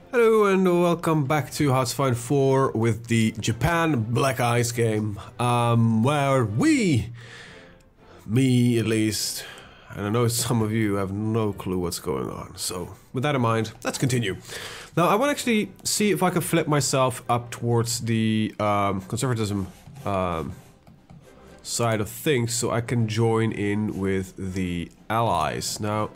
Hello and welcome back to HoI4 with the Japan Black Ice game, where me at least, and I know some of you have no clue what's going on, so with that in mind, let's continue. Now I want to actually see if I can flip myself up towards the conservatism side of things so I can join in with the allies. Now,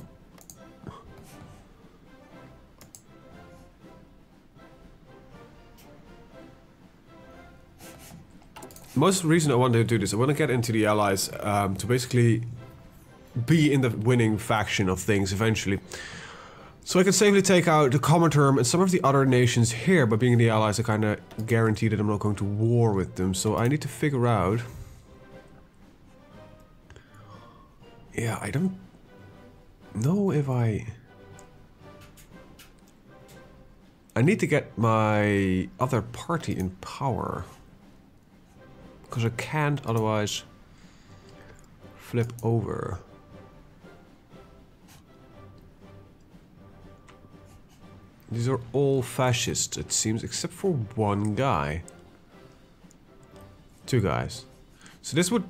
most reason I want to do this, I want to get into the allies to basically be in the winning faction of things eventually. So I can safely take out the Comintern and some of the other nations here. By being in the allies, I kind of guarantee that I'm not going to war with them. So I need to figure out... Yeah, I don't know if I need to get my other party in power. Because I can't otherwise flip over. These are all fascists, it seems, except for one guy. Two guys. So this would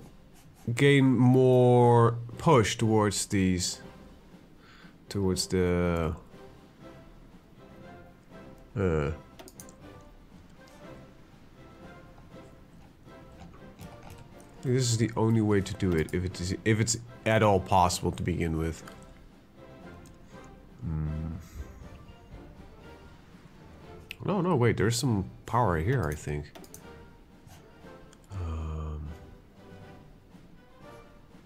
gain more push towards these. Towards the... This is the only way to do it, if it's at all possible to begin with. No, wait, there's some power here, I think.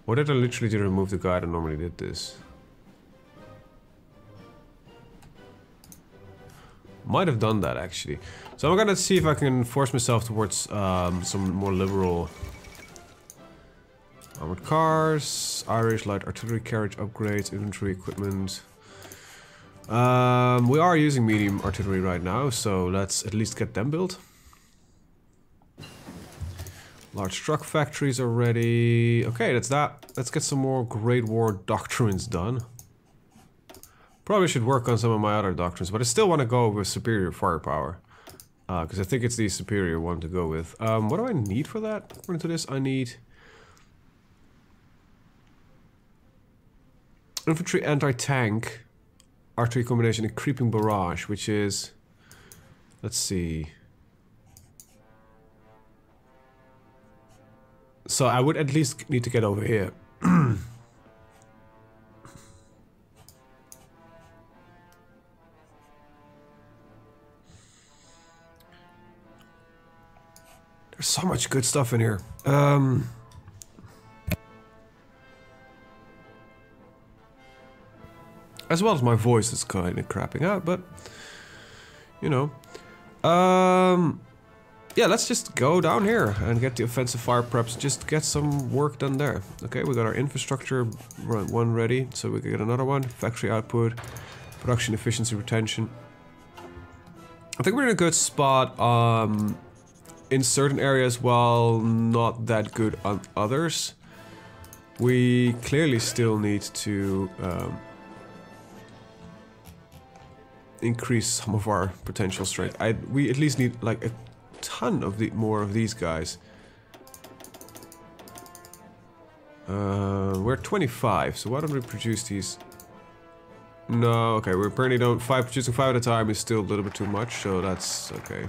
What did I literally do to remove the guy that normally did this? Might have done that, actually. So I'm gonna see if I can force myself towards some more liberal... Armored cars, Irish light artillery carriage upgrades, infantry equipment. We are using medium artillery right now, so let's at least get them built. Large truck factories are ready. Okay, that's that. Let's get some more Great War doctrines done. Probably should work on some of my other doctrines, but I still want to go with superior firepower. Because I think it's the superior one to go with. What do I need for that? According to this, I need... Infantry anti-tank, artillery combination, and creeping barrage, which is... Let's see... So I would at least need to get over here. There's so much good stuff in here. As well as my voice is kind of crapping out, but... You know. Yeah, let's just go down here and get the offensive fire preps. Just get some work done there. Okay, we got our infrastructure one ready, so we can get another one. Factory output, production efficiency retention. I think we're in a good spot in certain areas, while not that good on others. We clearly still need to increase some of our potential strength. We at least need like a ton of more of these guys. We're 25, so why don't we produce these? No, okay, we apparently don't. Producing 5 at a time is still a little bit too much, so that's okay.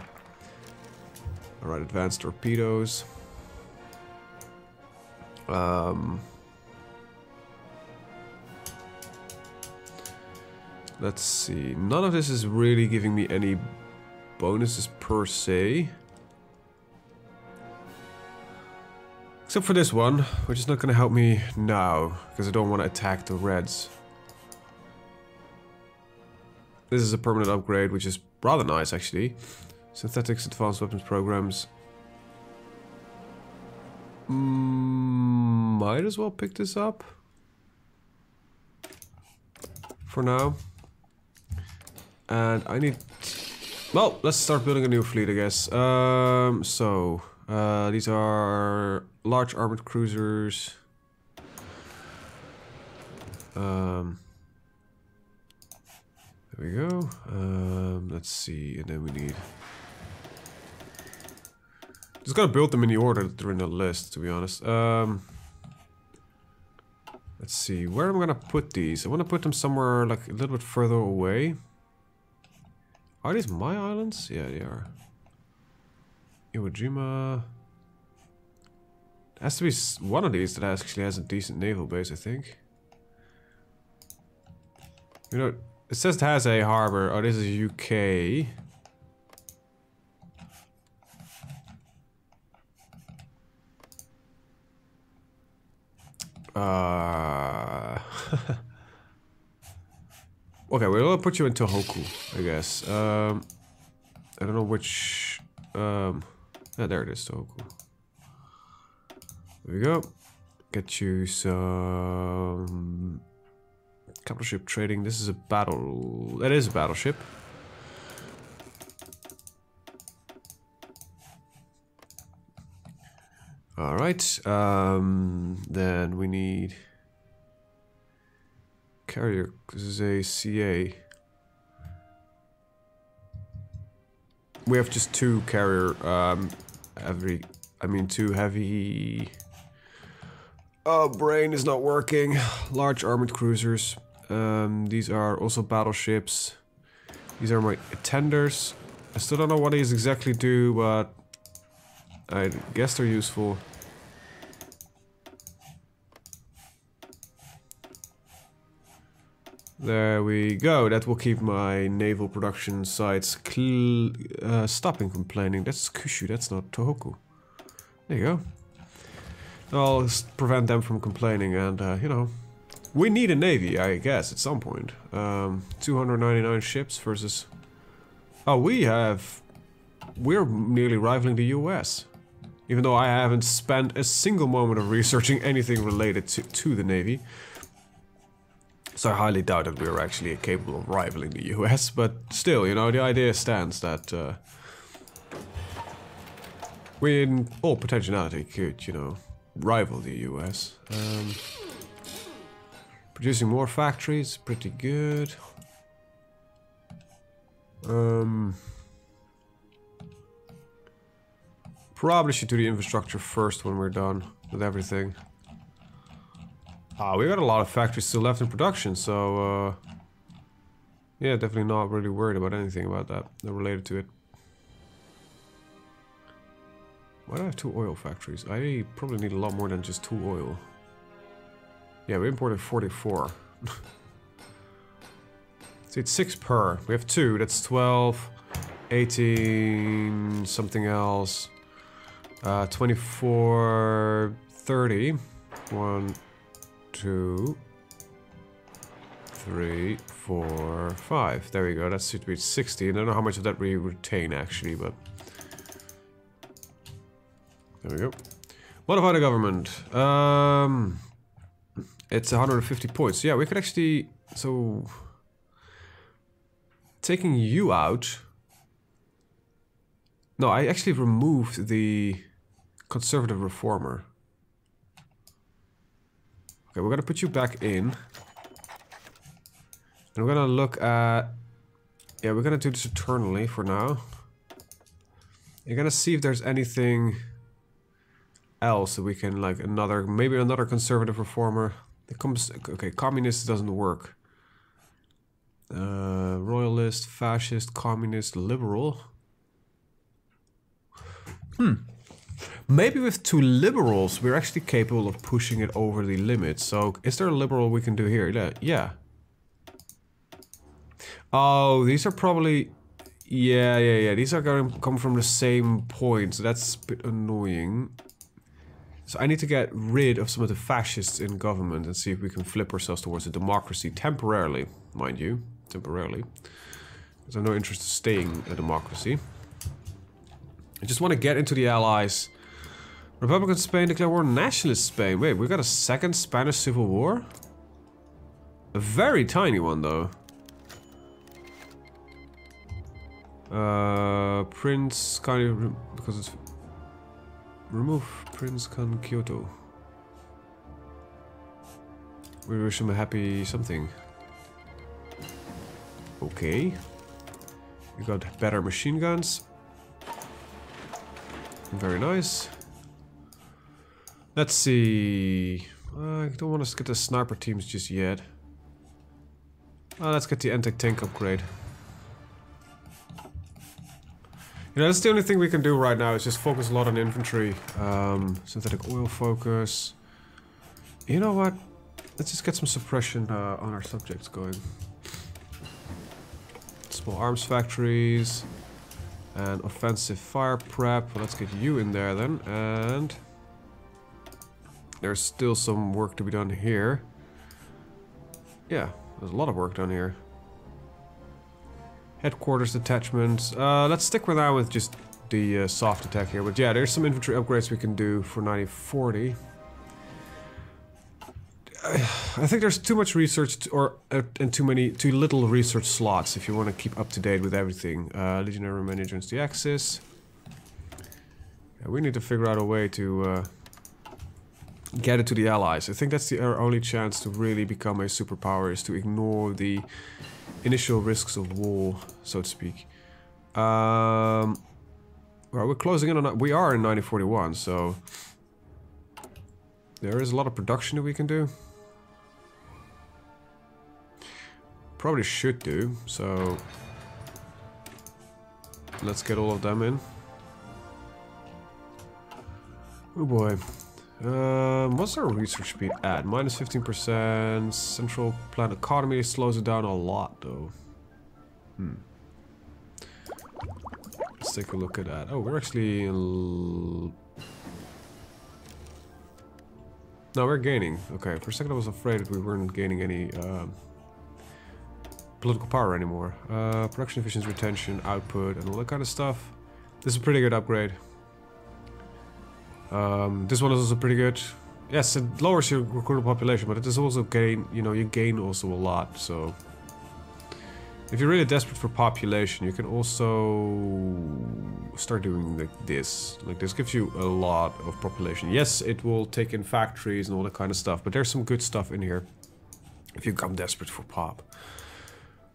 Alright, advanced torpedoes. Let's see. None of this is really giving me any bonuses per se. Except for this one, which is not going to help me now, because I don't want to attack the Reds. This is a permanent upgrade, which is rather nice, actually. Synthetics, advanced weapons programs. Might as well pick this up. For now. And I need... Well, let's start building a new fleet, I guess. These are large armored cruisers. There we go. Let's see, and then we need... Just gotta build them in the order that they're in the list, to be honest. Let's see, where am I gonna put these? I wanna put them somewhere like a little bit further away. Are these my islands? Yeah, they are. Iwo Jima. There has to be one of these that actually has a decent naval base, I think. You know, it says it has a harbor. Oh, this is UK. Okay, we'll put you into Hoku, I guess. I don't know which... yeah, there it is, Hoku. There we go. Get you some... Capital ship trading. This is a battle... That is a battleship. Alright, then we need... Carrier, this is a CA. We have just 2 carrier, two heavy... Oh, brain is not working. Large armored cruisers. These are also battleships. These are my tenders. I still don't know what these exactly do, but I guess they're useful. There we go. That will keep my naval production sites stopping complaining. That's Kyushu, that's not Tohoku. There you go. I'll prevent them from complaining, and you know, we need a navy, I guess, at some point. 299 ships versus... Oh, we're nearly rivaling the US. Even though I haven't spent a single moment of researching anything related to the navy. So I highly doubt that we're actually capable of rivaling the US, but still, you know, the idea stands that we in all potentiality could, you know, rival the US. Producing more factories, pretty good. Probably should do the infrastructure first when we're done with everything. We got a lot of factories still left in production, so yeah, definitely not really worried about anything about that related to it. Why do I have 2 oil factories? I probably need a lot more than just 2 oil. Yeah, we imported 44. See, it's 6 per. We have 2, that's 12, 18, something else. 24, 30. 1, 2, 3, 4, 5. There we go. That should be 60. I don't know how much of that we retain actually, but there we go. Modify the government. It's 150 points. Yeah, we could actually... So... Taking you out... No, I actually removed the conservative reformer. Okay, we're gonna put you back in. And we're gonna look at... Yeah, we're gonna do this eternally for now. You're gonna see if there's anything else that we can, like, maybe another conservative reformer. It comes... Okay, communist doesn't work. Royalist, fascist, communist, liberal. Maybe with 2 liberals, we're actually capable of pushing it over the limit. So, is there a liberal we can do here? Yeah. Oh, these are probably... Yeah. These are going to come from the same point. So that's a bit annoying. So I need to get rid of some of the fascists in government and see if we can flip ourselves towards a democracy. Temporarily, mind you. Temporarily. Because I have no interest in staying a democracy. I just want to get into the allies. Republican Spain declare war on nationalist Spain. Wait, we got a second Spanish Civil War? A very tiny one, though. Prince kind of... Because it's... Remove Prince Khan Kyoto. We wish him a happy something. Okay. We got better machine guns. Very nice. Let's see. I don't want to get the sniper teams just yet. Let's get the anti-tank upgrade. You know, that's the only thing we can do right now is just focus a lot on infantry. Synthetic oil focus. You know what? Let's just get some suppression on our subjects going. Small arms factories. And offensive fire prep. Well, let's get you in there then. And there's still some work to be done here. Yeah, there's a lot of work done here. Headquarters detachments. Let's stick with that with just the soft attack here. But yeah, there's some infantry upgrades we can do for 9040. I think there's too much research and too little research slots if you want to keep up to date with everything. Legionary Manager's the Axis. Yeah, we need to figure out a way to get it to the Allies. I think that's our only chance to really become a superpower, is to ignore the initial risks of war, so to speak. Well, we're closing in on... We are in 9041, so... There is a lot of production that we can do. Probably should do, so... Let's get all of them in. Oh boy. What's our research speed at? Minus 15%. Central plant economy slows it down a lot, though. Let's take a look at that. Oh, we're actually... No, we're gaining. Okay, for a second I was afraid that we weren't gaining any political power anymore. Production efficiency, retention, output, and all that kind of stuff. This is a pretty good upgrade. This one is also pretty good. Yes, it lowers your recruitable population, but it is also gain, you know, you gain also a lot, so... If you're really desperate for population, you can also start doing like this. Like this gives you a lot of population. Yes, it will take in factories and all that kind of stuff, but there's some good stuff in here. If you become desperate for pop.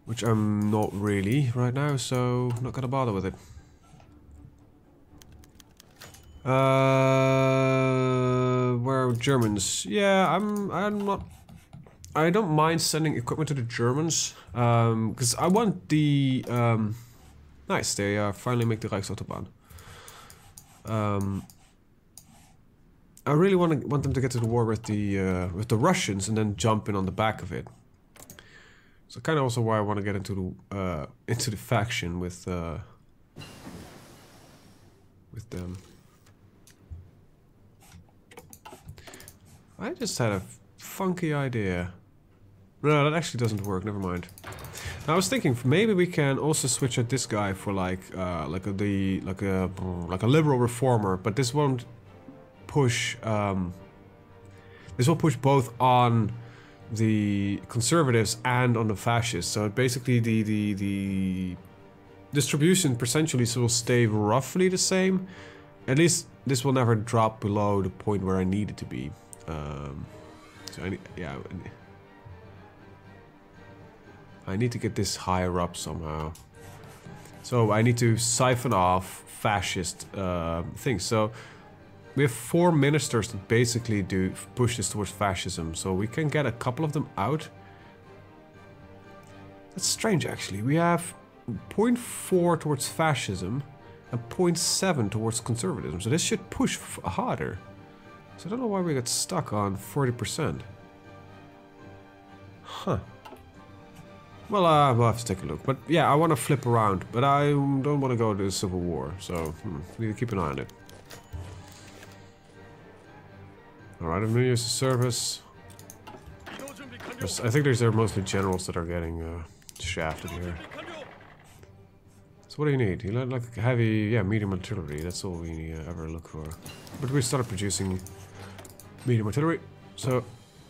Which I'm not really right now, so I'm not gonna bother with it. Where are Germans? Yeah, I'm not... I don't mind sending equipment to the Germans, because I want the... nice, they finally make the Reichsautobahn. I really want them to get to the war with the Russians and then jump in on the back of it. So kind of also why I want to get into the faction with them. I just had a funky idea. No, that actually doesn't work. Never mind. Now, I was thinking maybe we can also switch out this guy for like a liberal reformer, but this won't push. This will push both on the conservatives and on the fascists. So basically, the distribution percentually will stay roughly the same. At least this will never drop below the point where I need it to be. So I need to get this higher up somehow. So I need to siphon off fascist things. So we have 4 ministers that basically do push this towards fascism. So we can get a couple of them out. That's strange, actually. We have 0.4 towards fascism and 0.7 towards conservatism. So this should push harder. So I don't know why we got stuck on 40%. Huh. Well, we'll have to take a look. But yeah, I want to flip around. But I don't want to go to the Civil War. So we need to keep an eye on it. Alright, I'm going to use the service. I think these are mostly generals that are getting shafted here. So what do you need? You need like heavy, yeah, medium artillery. That's all we ever look for. But we started producing medium artillery, so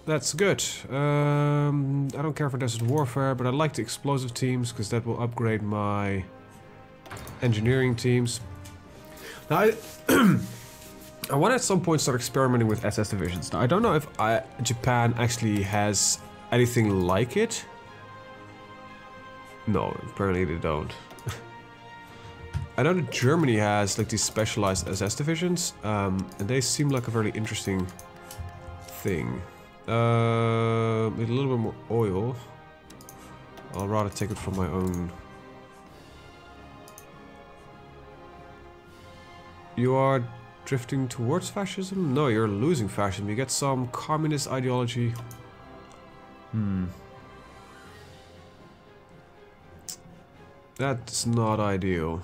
that's good. I don't care for desert warfare, but I like the explosive teams because that will upgrade my engineering teams. Now, I want at some point start experimenting with SS divisions. Now, I don't know if Japan actually has anything like it. No, apparently they don't. I know that Germany has like these specialized SS divisions, and they seem like a very interesting thing. With a little bit more oil. I'll rather take it from my own. You are drifting towards fascism? No, you're losing fascism. You get some communist ideology. That's not ideal.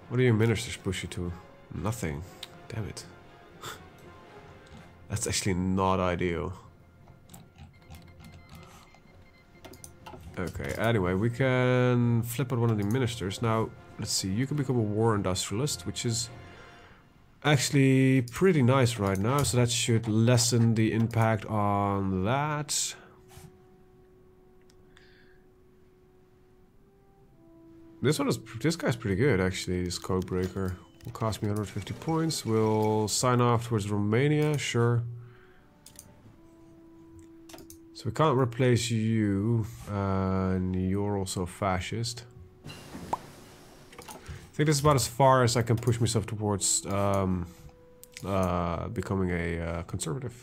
What do your ministers push you to? Nothing. Damn it. That's actually not ideal. Okay, anyway, we can flip out one of the ministers. Now, let's see, you can become a war industrialist, which is actually pretty nice right now, so that should lessen the impact on that. This guy's pretty good actually, this code breaker. Will cost me 150 points. We'll sign off towards Romania, sure. So we can't replace you, and you're also a fascist. I think this is about as far as I can push myself towards becoming a conservative.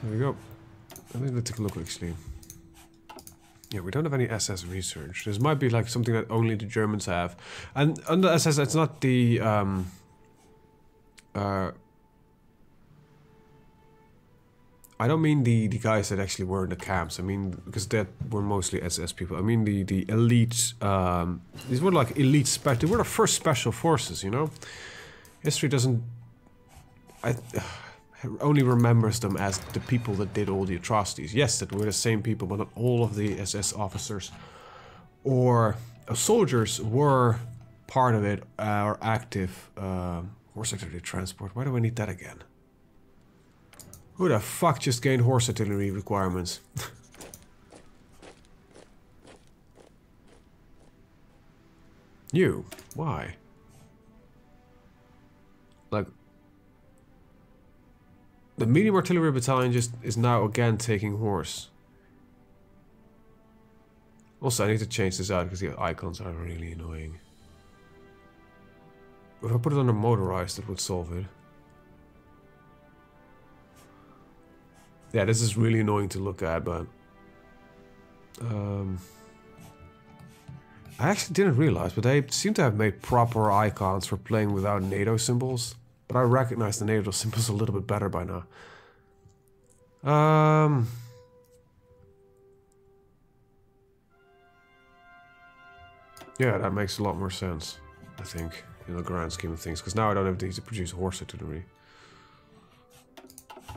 There we go. Let's take a look actually. Yeah, we don't have any SS research. This might be like something that only the Germans have. And under SS, it's not the... I don't mean the guys that actually were in the camps. I mean, because that were mostly SS people. I mean the elite... these were like elite they were the first special forces, you know? History doesn't... only remembers them as the people that did all the atrocities. Yes, that were the same people, but not all of the SS officers or soldiers were part of it, or active. Horse artillery transport. Why do I need that again? Who the fuck just gained horse artillery requirements? You. Why? Like... The medium artillery battalion just is now again taking horse. Also, I need to change this out because the icons are really annoying. If I put it under motorized, it would solve it. Yeah, this is really annoying to look at, but... I actually didn't realize, but they seem to have made proper icons for playing without NATO symbols. But I recognize the NATO symbols a little bit better by now. Yeah, that makes a lot more sense, I think, in the grand scheme of things. Because now I don't have need to produce horse artillery.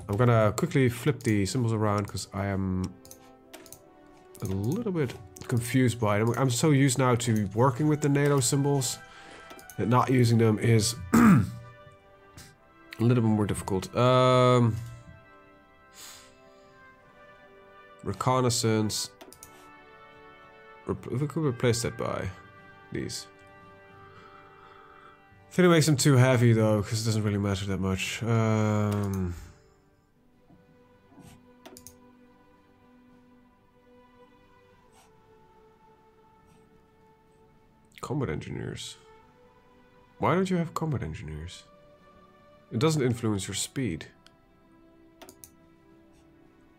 I'm gonna quickly flip the symbols around because I am a little bit confused by them. I'm so used now to working with the NATO symbols that not using them is... a little bit more difficult. Reconnaissance. If we could replace that by these. I think it makes them too heavy though, because it doesn't really matter that much. Combat engineers. Why don't you have combat engineers? It doesn't influence your speed.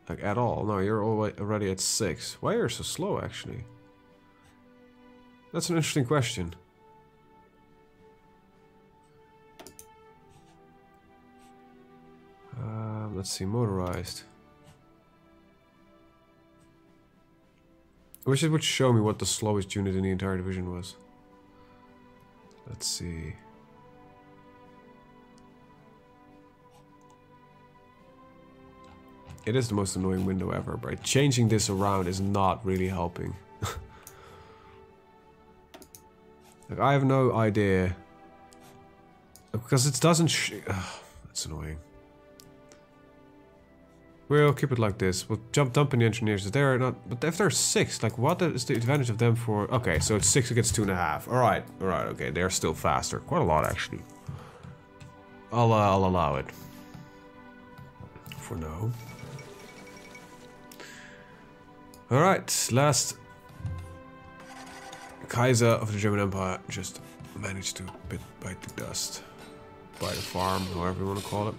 Like, at all. No, you're already at 6. Why are you so slow, actually? That's an interesting question. Let's see, motorized. I wish it would show me what the slowest unit in the entire division was. Let's see. It is the most annoying window ever, but changing this around is not really helping. Like, I have no idea. Because it doesn't that's annoying. We'll keep it like this. We'll dump in the engineers. They're not, but if they're 6, like what is the advantage of them for... Okay, so it's 6 against 2.5. Alright, okay, they're still faster. Quite a lot, actually. I'll allow it. For now. Alright, last Kaiser of the German Empire just managed to bite the dust. Bite the farm, however you want to call it.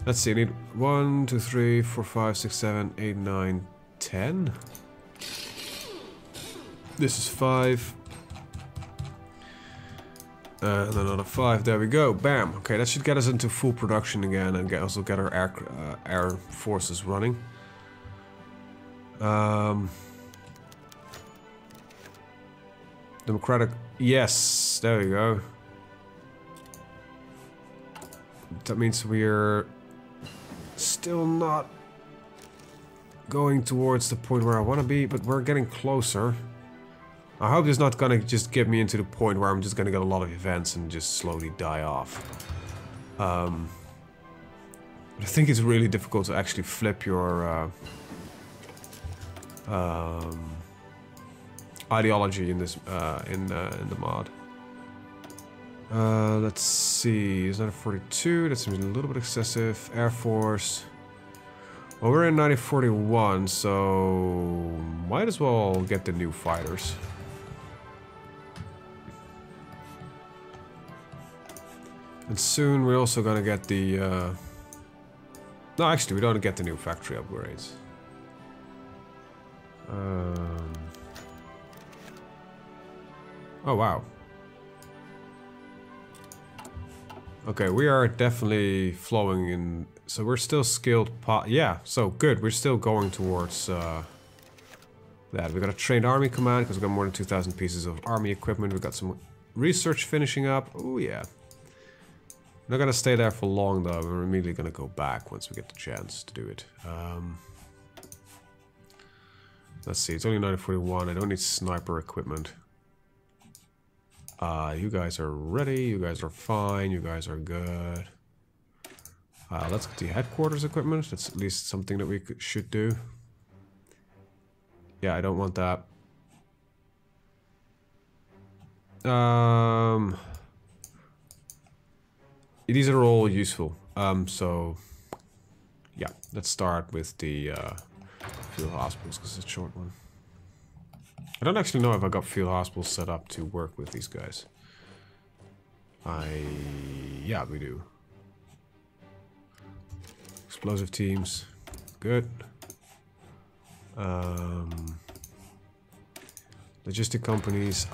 Let's see, I need 1, 2, 3, 4, 5, 6, 7, 8, 9, 10. This is 5. And another 5, there we go, bam. Okay, that should get us into full production again and also get our air forces running. Democratic, yes, there we go. That means we're still not going towards the point where I want to be, but we're getting closer. I hope it's not gonna just get me into the point where I'm just gonna get a lot of events and just slowly die off. But I think it's really difficult to actually flip your ideology in this in the mod. Let's see, is that a 42? That seems a little bit excessive. Air Force. Well, we're in 1941, so might as well get the new fighters. And soon we're also gonna get the no, actually we don't get the new factory upgrades. Oh wow. Okay, we are definitely flowing in, so we're still skilled yeah, so good, we're still going towards that. We got a trained army command because we got more than 2,000 pieces of army equipment. We got some research finishing up. Oh yeah. Not gonna stay there for long though. We're immediately gonna go back once we get the chance to do it. Let's see, it's only 1941. I don't need sniper equipment. You guys are ready. You guys are fine. You guys are good. Let's get the headquarters equipment. That's at least something that we should do. Yeah, I don't want that. These are all useful. So yeah, let's start with the field hospitals because it's a short one. I don't actually know if I got field hospitals set up to work with these guys. Yeah, we do. Explosive teams, good. Logistic companies,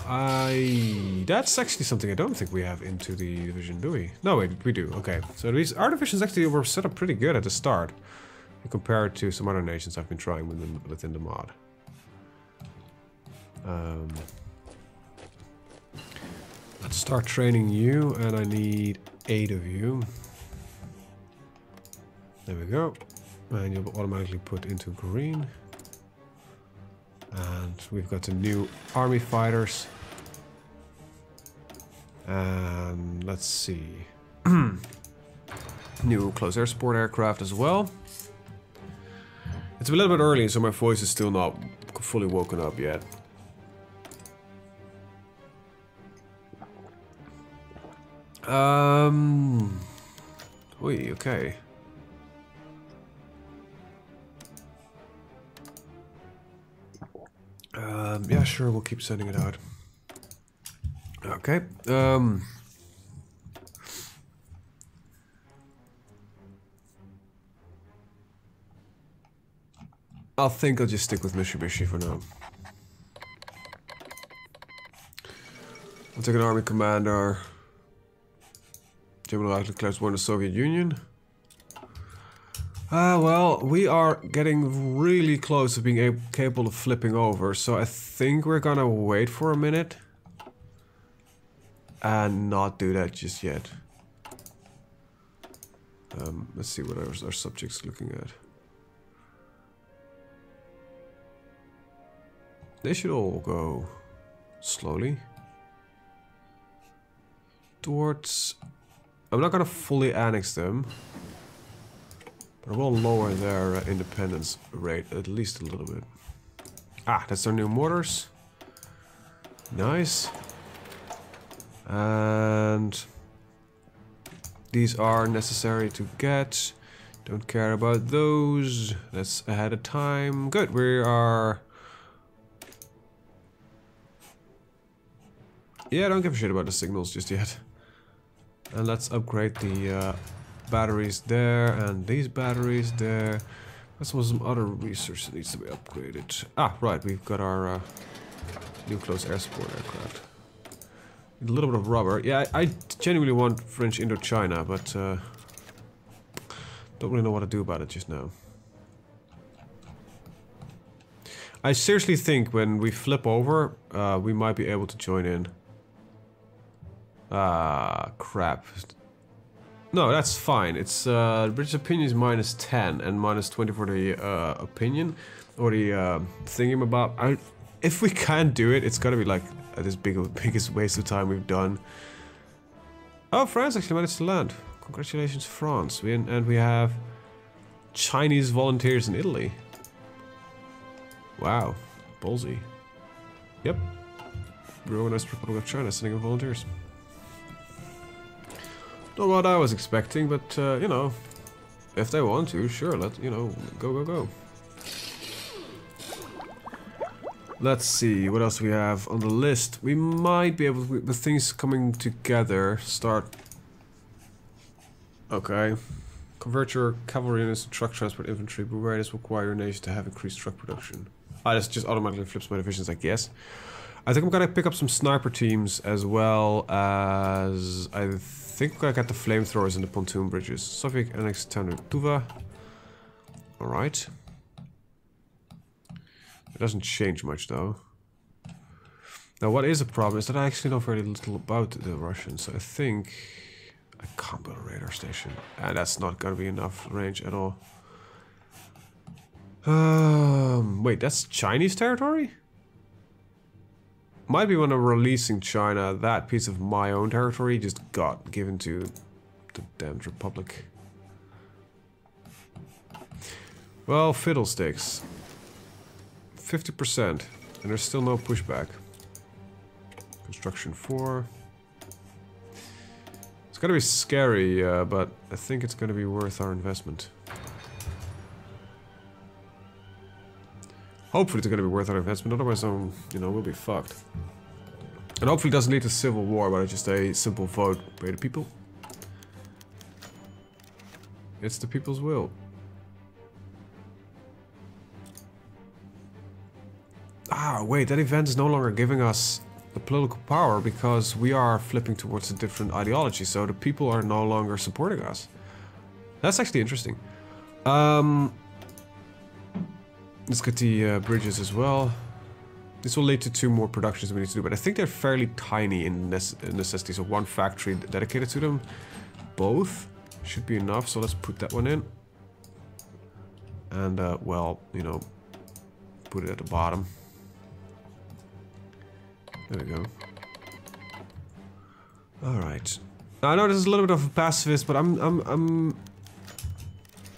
that's actually something I don't think we have into the division, do we? No, wait, we do, okay. So these, our divisions actually were set up pretty good at the start. Compared to some other nations I've been trying within the mod. Let's start training you, and I need 8 of you. There we go. And you'll automatically put into green. And we've got the new army fighters. And let's see. New close air support aircraft as well. It's a little bit early, so my voice is still not fully woken up yet. Wait, okay. Yeah, sure, we'll keep sending it out. Okay, I think I'll just stick with Mitsubishi for now. I'll take an army commander. Germany declares war on the Soviet Union. Well, we are getting really close to being capable of flipping over, so I think we're gonna wait for a minute. And not do that just yet. Let's see what our subject's looking at. They should all go slowly towards... I'm not gonna fully annex them, but I will lower their independence rate at least a little bit. Ah, that's their new mortars. Nice. And these are necessary to get. Don't care about those. That's ahead of time. Good, we are... Yeah, don't give a shit about the signals just yet. And let's upgrade the batteries there and these batteries there. That's some other research that needs to be upgraded. Ah, right, we've got our new close air support aircraft. A little bit of rubber. Yeah, I genuinely want French Indochina, but don't really know what to do about it just now. I seriously think when we flip over, we might be able to join in. Ah, crap. No, that's fine. It's British opinion is -10 and -20 for the opinion or the thingamabob. If we can't do it, it's gotta be like this biggest waste of time we've done. Oh, France actually managed to land. Congratulations, France. And we have Chinese volunteers in Italy. Wow, ballsy. Yep. Reorganized Republic of China sending in volunteers. Not what I was expecting, but you know, if they want to, sure, you know, go. Let's see, what else we have on the list. We might be able to, with things coming together, start... Okay. Convert your cavalry units to truck transport infantry, but where this require your nation to have increased truck production. Ah, this just automatically flips my divisions, I guess. I think I'm gonna pick up some sniper teams as well as... I think I got the flamethrowers and the pontoon bridges. Soviet annexed town of Tuva. Alright. It doesn't change much though. Now what is a problem is that I actually know very little about the Russians. So I think I can't build a radar station. And that's not gonna be enough range at all. Wait, that's Chinese territory? Might be when I'm releasing China, that piece of my own territory just got given to the damned Republic. Well, fiddlesticks. 50%, and there's still no pushback. Construction 4. It's gonna be scary, but I think it's gonna be worth our investment. Hopefully it's gonna be worth our investment, otherwise, you know, we'll be fucked. And hopefully it doesn't lead to civil war, but just a simple vote by the people. It's the people's will. Ah, wait, that event is no longer giving us the political power because we are flipping towards a different ideology, so the people are no longer supporting us. That's actually interesting. Let's get the bridges as well. This will lead to 2 more productions we need to do, but I think they're fairly tiny in necessity, so 1 factory dedicated to them. Both should be enough, so let's put that one in. And, well, you know, put it at the bottom. There we go. Alright. I know this is a little bit of a pacifist, but I'm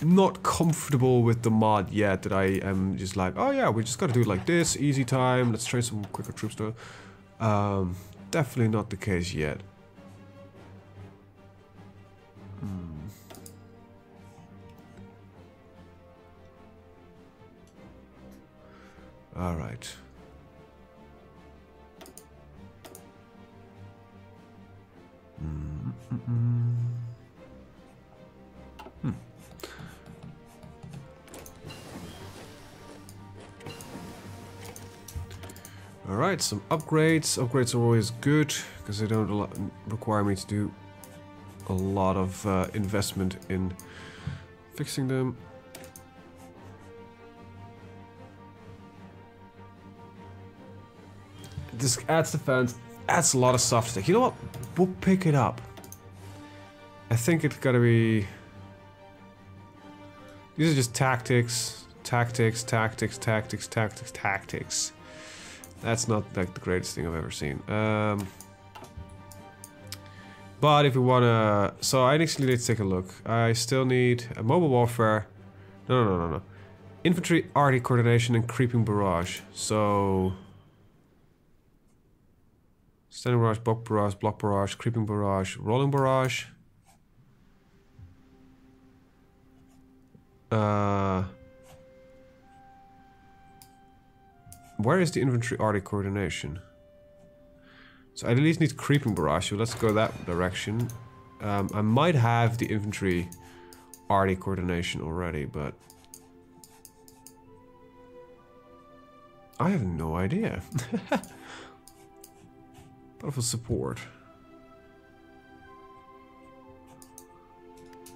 not comfortable with the mod yet, that I am just like, oh yeah, we just gotta do it like this, easy time, let's train some quicker troops though. Definitely not the case yet. Alright. Alright, some upgrades. Upgrades are always good, because they don't require me to do a lot of investment in fixing them. This adds defense, adds a lot of soft tech. You know what? We'll pick it up. I think it's gotta be... These are just tactics, tactics, tactics, tactics, tactics, tactics. That's not like the greatest thing I've ever seen. But if we wanna... So I actually need to take a look. I still need a mobile warfare. No. Infantry, arty coordination, and creeping barrage. So... Standing barrage, block barrage, creeping barrage, rolling barrage. Where is the infantry arty coordination? So I at least need creeping barrage, so let's go that direction. I might have the infantry arty coordination already, but I have no idea. Powerful support.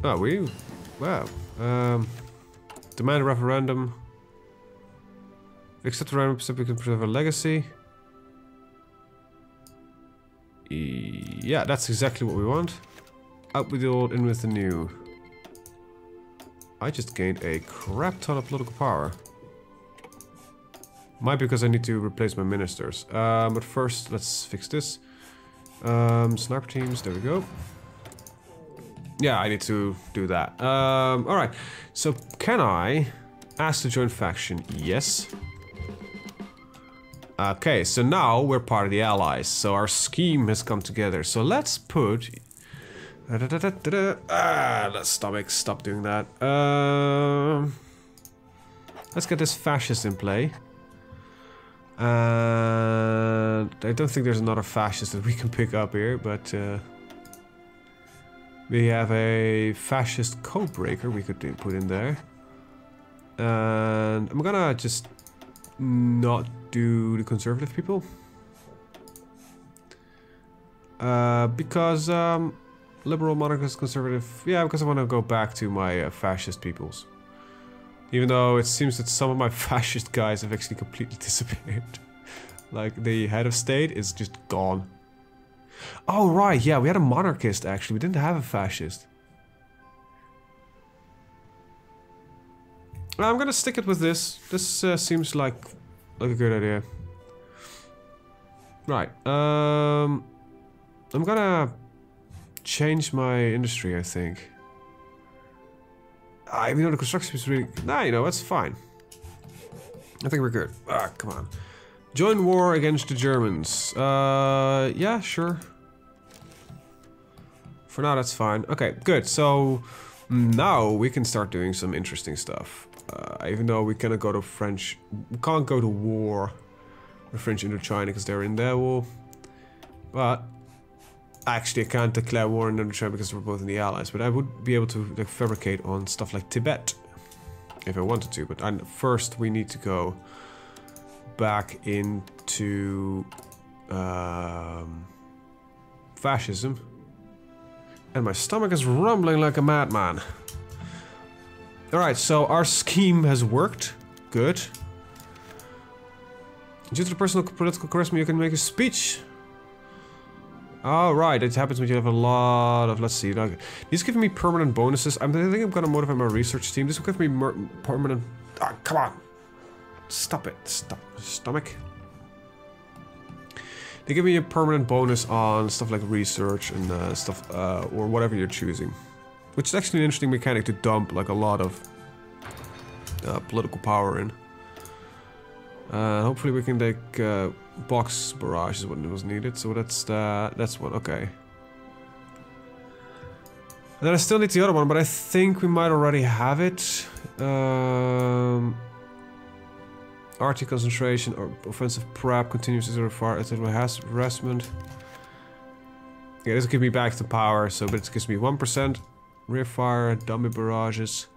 Oh, wow. Demand a referendum. Accept the referendum so we can preserve a legacy. Yeah, that's exactly what we want. Out with the old, in with the new. I just gained a crap ton of political power. Might be because I need to replace my ministers. But first, let's fix this. Sniper teams, there we go. Yeah, I need to do that. Alright, so can I ask to join faction? Yes. Okay, so now we're part of the Allies, so our scheme has come together. So let's put... let's stop doing that. Let's get this fascist in play. I don't think there's another fascist that we can pick up here, but... we have a fascist codebreaker we could put in there. And I'm gonna just not do the conservative people. Because liberal, monarchist, conservative... Yeah, because I want to go back to my fascist peoples. Even though it seems that some of my fascist guys have actually completely disappeared. Like, the head of state is just gone. Oh, right, yeah, we had a monarchist, actually. We didn't have a fascist. I'm gonna stick it with this. This seems like a good idea. Right, I'm gonna change my industry, I think. Even though the construction is really... Nah, you know, that's fine. I think we're good. Ah, come on. Join war against the Germans. Yeah, sure. For now, that's fine. Okay, good. So now we can start doing some interesting stuff. Even though we cannot go to French... We can't go to war with French Indochina because they're in their war. But actually I can't declare war in Indochina because we're both in the Allies. But I would be able to like, fabricate on stuff like Tibet if I wanted to. But first we need to go back into fascism. And my stomach is rumbling like a madman. Alright, so our scheme has worked. Good. Due to the personal political charisma, you can make a speech. Alright, it happens when you have a lot of... Let's see. Like, these give me permanent bonuses. I think I'm gonna motivate my research team. This will give me permanent... Ah, come on! Stop it. Stop. Stomach. They give me a permanent bonus on stuff like research and stuff, or whatever you're choosing. Which is actually an interesting mechanic to dump like a lot of political power in. Hopefully we can take box barrage is what was needed, so that's what, okay. And then I still need the other one, but I think we might already have it. RT concentration or offensive prep continues to far at harassment. Yeah, this will give me back the power, so but it gives me 1% rear fire, dummy barrages,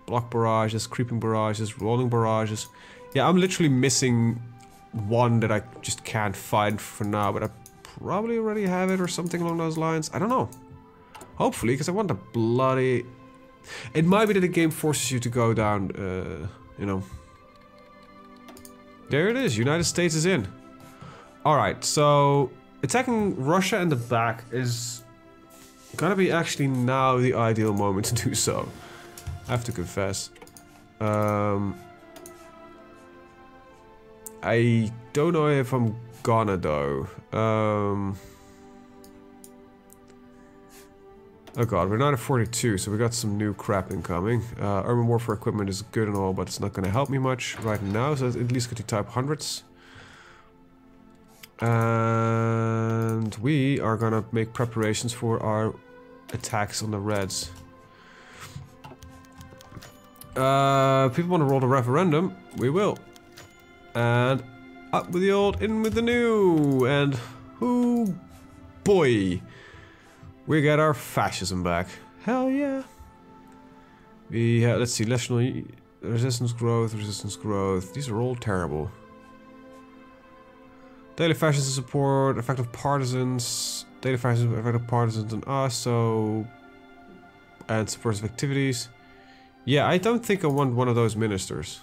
block barrages, creeping barrages, rolling barrages. Yeah, I'm literally missing one that I just can't find for now, but I probably already have it or something along those lines. I don't know. Hopefully, because I want a bloody... It might be that the game forces you to go down, you know... There it is, United States is in. Alright, so attacking Russia in the back is gonna be actually now the ideal moment to do so. I have to confess. I don't know if I'm gonna though. Oh god, we're not at 42, so we got some new crap incoming. Urban warfare equipment is good and all, but it's not gonna help me much right now, so at least get to type hundreds. And we are gonna make preparations for our attacks on the Reds. People want to roll the referendum. We will. And up with the old, in with the new. And whoo, boy, we get our fascism back. Hell yeah. We let's see, national resistance growth. These are all terrible. Daily fascism support, effective partisans. Daily fascism, effective partisans, and also and subversive activities. Yeah, I don't think I want one of those ministers.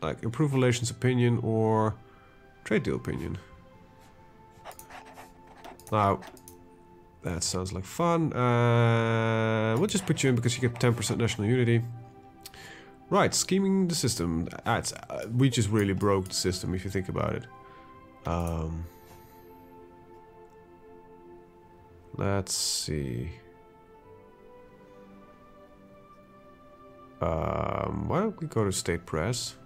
Like improve relations opinion or trade deal opinion. Now, that sounds like fun. We'll just put you in because you get 10% national unity. Right, scheming the system. We just really broke the system if you think about it. Let's see. Why don't we go to state press?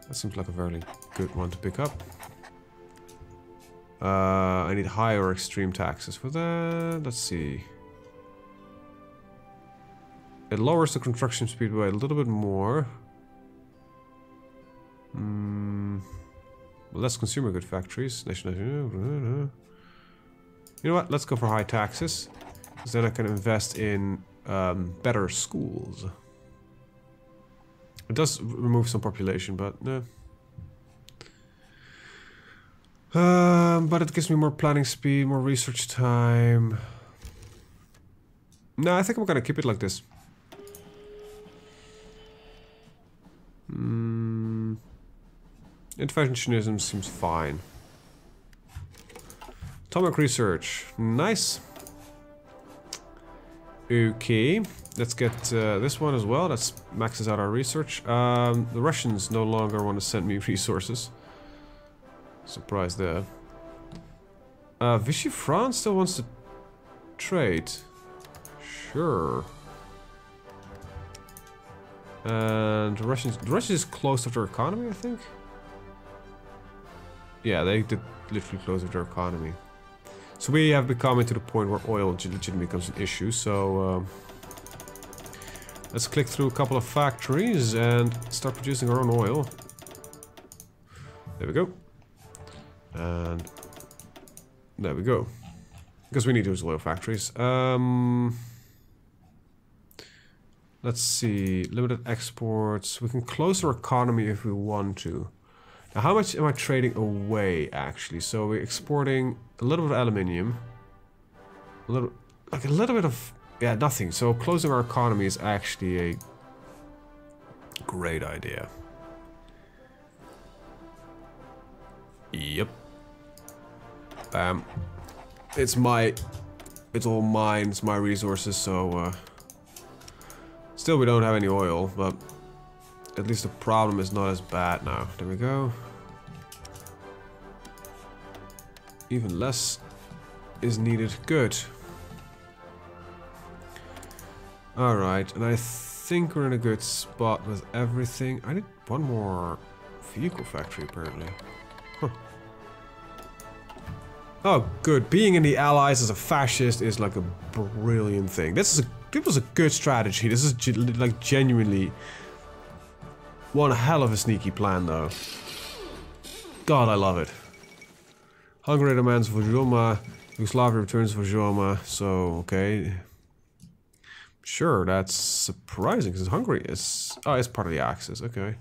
That seems like a very good one to pick up. I need high or extreme taxes for that. Let's see. It lowers the construction speed by a little bit more. Less consumer good factories. You know what? Let's go for high taxes. Because then I can invest in better schools. It does remove some population, but no. But it gives me more planning speed, more research time. No, I think I'm gonna keep it like this. Interventionism seems fine. Atomic research, nice. Okay, let's get this one as well. That maxes out our research. The Russians no longer want to send me resources. Surprise there. Vichy France still wants to trade. Sure. And the Russians is close to their economy, I think. Yeah, they did literally close their economy. So we have become to the point where oil legitimately becomes an issue. So let's click through a couple of factories and start producing our own oil. There we go. And there we go. Because we need those oil factories. Let's see. Limited exports. We can close our economy if we want to. Now, how much am I trading away, actually? So we're exporting a little bit of aluminium. A little bit of... Yeah, nothing. So closing our economy is actually a great idea. Yep. Bam. It's all mine, it's my resources, so... Still, we don't have any oil, but... At least the problem is not as bad now. There we go. Even less is needed. Good. Alright, and I think we're in a good spot with everything. I need one more vehicle factory, apparently. Huh. Oh, good. Being in the Allies as a fascist is like a brilliant thing. This was a good strategy. This is like genuinely... one hell of a sneaky plan, though. God, I love it. Hungary demands Vojoma. Yugoslavia returns Vojoma. So, okay. Sure, that's surprising, because Hungary is... Oh, it's part of the Axis, okay.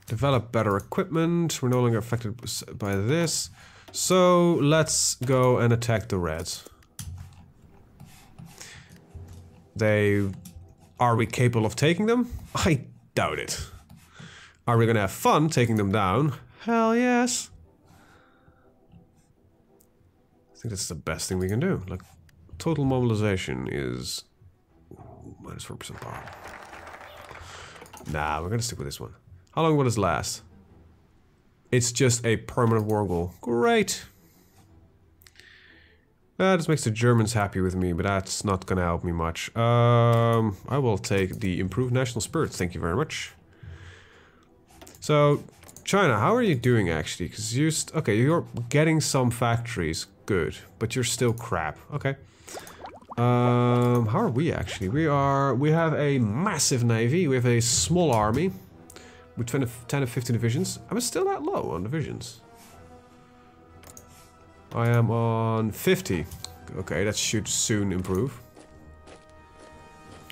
Develop better equipment. We're no longer affected by this. So, let's go and attack the Reds. Are we capable of taking them? I doubt it. Are we gonna have fun taking them down? Hell yes. I think that's the best thing we can do. Like, total mobilization is minus 4% power. Nah, we're gonna stick with this one. How long will this last? It's just a permanent war goal. Great. This makes the Germans happy with me, but that's not gonna help me much. I will take the improved national spirits, thank you very much. So, China, how are you doing actually? Because okay, you're getting some factories, good, but you're still crap. Okay. How are we actually? We have a massive navy. We have a small army with 10 of 15 divisions. I'm still that low on divisions. I am on 50. Okay, that should soon improve.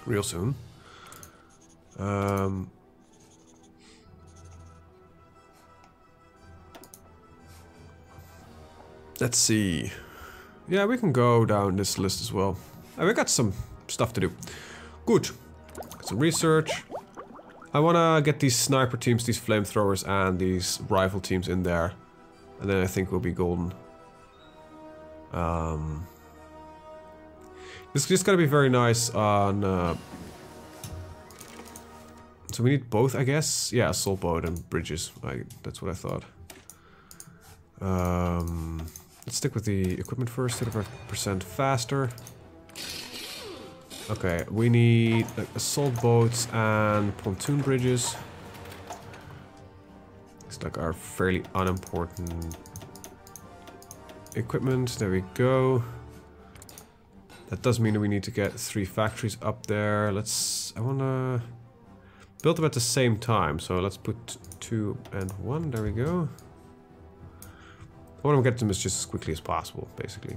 Real soon. Let's see. Yeah, we can go down this list as well. We got some stuff to do. Good. Got some research. I wanna get these sniper teams, these flamethrowers, and these rifle teams in there. And then I think we'll be golden. This is just gonna be very nice on... So we need both, I guess? Yeah, assault boat and bridges. That's what I thought. Let's stick with the equipment first, 35% faster. Okay, we need like, assault boats and pontoon bridges. It's like our fairly unimportant equipment. There we go. That does mean that we need to get 3 factories up there. I wanna build them at the same time. So let's put 2 and 1. There we go. I want to get them as just as quickly as possible, basically.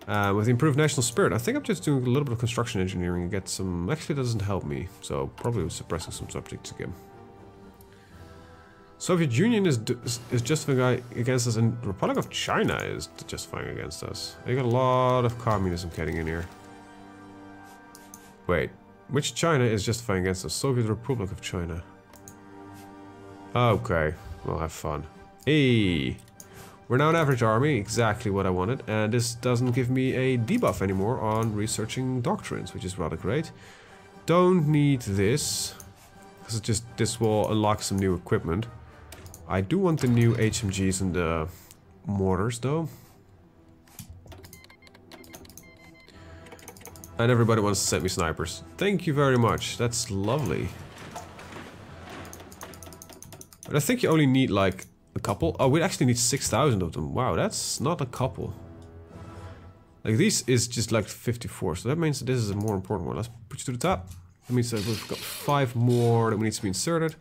With improved national spirit, I think I'm just doing a little bit of construction engineering and get some... Actually, that doesn't help me, so probably suppressing some subjects again. Soviet Union is justifying against us, and Republic of China is justifying against us. You got a lot of communism getting in here. Wait, which China is justifying against us? Soviet Republic of China. Okay, we'll have fun. Hey, we're now an average army, exactly what I wanted, and this doesn't give me a debuff anymore on researching doctrines, which is rather great. Don't need this, because this will unlock some new equipment. I do want the new HMGs and the mortars, though. And everybody wants to send me snipers. Thank you very much, that's lovely. But I think you only need like a couple. Oh, we actually need 6,000 of them. Wow, that's not a couple. Like, this is just like 54, so that means that this is a more important one. Let's put you to the top. That means that we've got 5 more that needs to be inserted.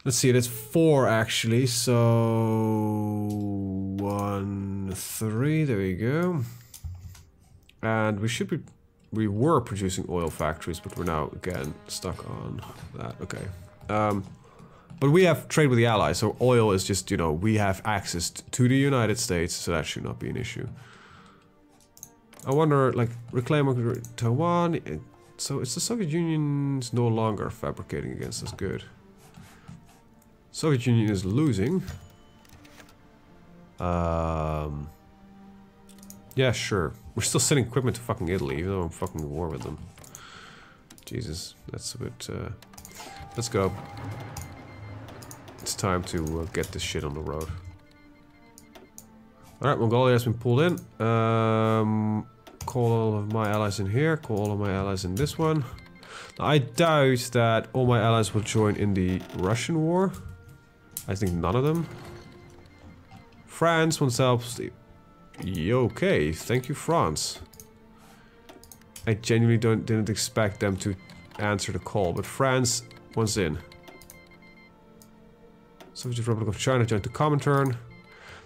Let's see, that's 4 actually, so... 1, 3, there we go. And we were producing oil factories, but we're now, again, stuck on that. Okay. But we have trade with the Allies, so oil is just, you know, we have access to the United States, so that should not be an issue. I wonder, like, reclaim Taiwan, so it's the Soviet Union's no longer fabricating against us, good. Soviet Union is losing. Yeah, sure. We're still sending equipment to fucking Italy, even though I'm fucking in war with them. Jesus, that's a bit, let's go. It's time to get this shit on the road. Alright, Mongolia has been pulled in. Call all of my allies in here. Call all of my allies in this one. Now, I doubt that all my allies will join in the Russian war. I think none of them. France wants help. Okay, thank you, France. I genuinely didn't expect them to answer the call, but France wants in. Soviet Republic of China joined the Comintern.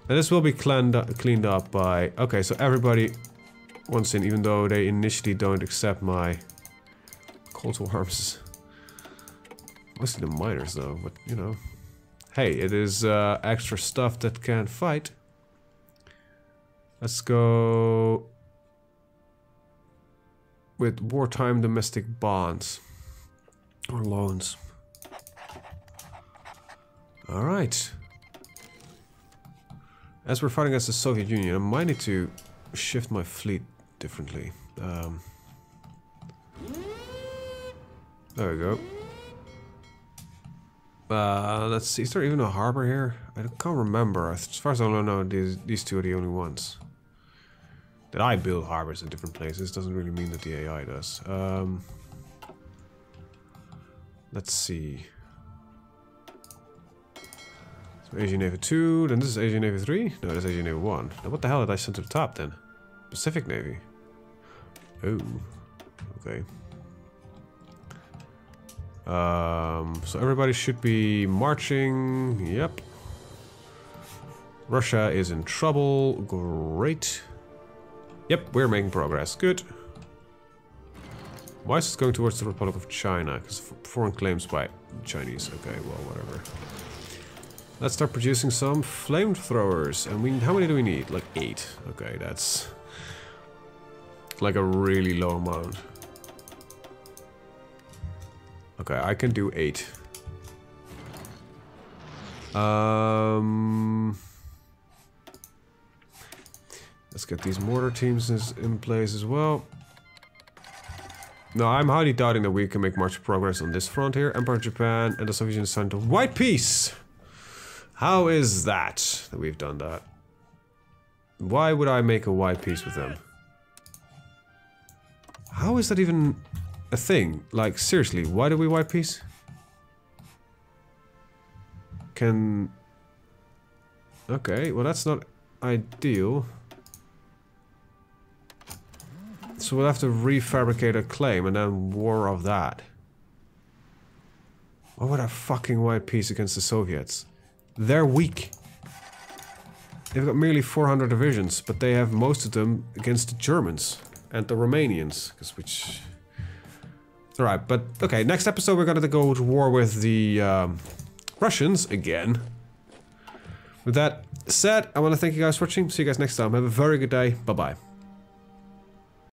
Now this will be cleaned up by... Okay, so everybody wants in, even though they initially don't accept my call to arms. Mostly the miners though, but you know. Hey, it is extra stuff that can fight. Let's go with wartime domestic bonds or loans. Alright. As we're fighting against the Soviet Union, I might need to shift my fleet differently. There we go. Let's see, is there even a harbor here? I can't remember. As far as I know, these two are the only ones. That I build harbors in different places doesn't really mean that the AI does. Let's see. So Asian Navy 2, then this is Asian Navy 3? No, that's Asian Navy 1. Now what the hell did I send to the top then? Pacific Navy. Oh, okay. So everybody should be marching. Yep. Russia is in trouble. Great. Yep, we're making progress. Good. Why is this going towards the Republic of China? Because foreign claims by Chinese. Okay, well, whatever. Let's start producing some flamethrowers. And how many do we need? Like 8. Okay, that's like a really low amount. Okay, I can do 8. Let's get these mortar teams in place as well. No, I'm highly doubting that we can make much progress on this front here. Empire of Japan and the Soviet Union signed a white peace. How is that we've done that? Why would I make a white peace with them? How is that even a thing? Like, seriously, why do we white peace? Okay, well that's not ideal. So we'll have to refabricate a claim and then war of that. Why would I fucking white peace against the Soviets? They're weak. They've got merely 400 divisions, but they have most of them against the Germans and the Romanians. Which... Alright, but okay, next episode we're gonna go to war with the Russians again. With that said, I want to thank you guys for watching. See you guys next time. Have a very good day. Bye-bye.